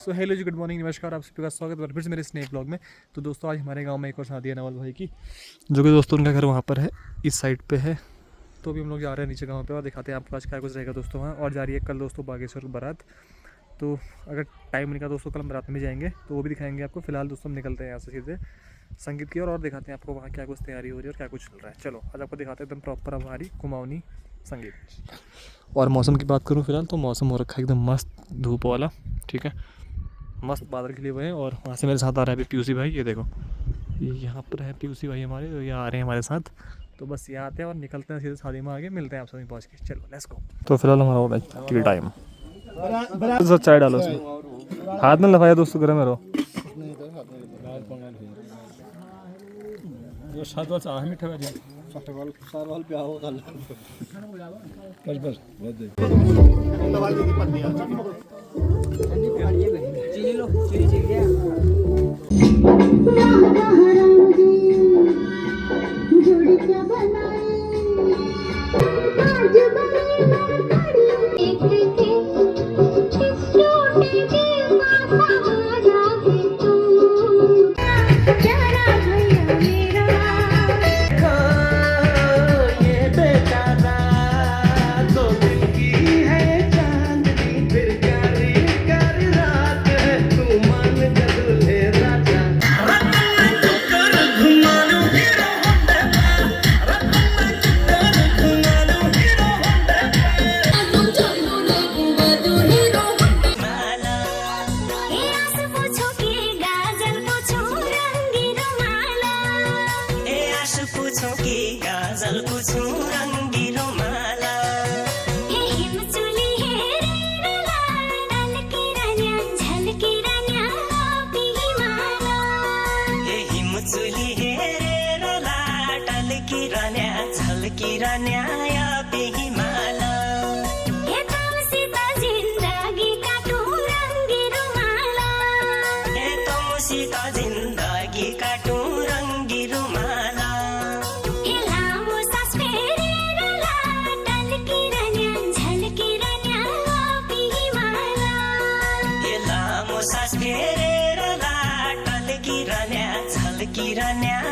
So hello जी, good morning, नमस्कार, आप सभी का स्वागत है फिर से मेरे स्नेप ब्लॉग में। तो दोस्तों आज हमारे गांव में एक और शादी है नवल भाई की, जो कि दोस्तों उनका घर वहाँ पर है, इस साइड पे है। तो अभी हम लोग जा रहे हैं नीचे गांव पे और दिखाते हैं आपको आज क्या कुछ रहेगा दोस्तों वहाँ। और जा रही है कल दोस्तों बागेश्वर बारात। तो अगर टाइम निकला दोस्तों कल हम बारात में जाएंगे तो वो भी दिखाएंगे आपको। फिलहाल दोस्तों हम निकलते हैं यहाँ से सीधे संगीत की और दिखाते हैं आपको वहाँ क्या कुछ तैयारी हो रही है और क्या कुछ चल रहा है। चलो आज आपको दिखाते हैं एकदम प्रॉपर हमारी कुमाऊनी संगीत। और मौसम की बात करूँ फिलहाल तो मौसम हो रखा है एकदम मस्त धूप वाला, ठीक है, मस्त बादल खिले हुए हैं। और वहाँ से मेरे साथ आ रहा है अभी पीयूसी भाई, ये देखो ये यहाँ पर है पीयूसी भाई हमारे, तो ये आ रहे हैं हमारे साथ। तो बस ये आते हैं और निकलते हैं सीधे शादी में, आगे मिलते हैं आप सभी पहुँच के। चलो लेट्स गो। तो फिलहाल हमारा हो रहा है टी टाइम। तो चाय डालो उसमें, हाथ में लफाया दोस्तों गर्म है रो। किरण्या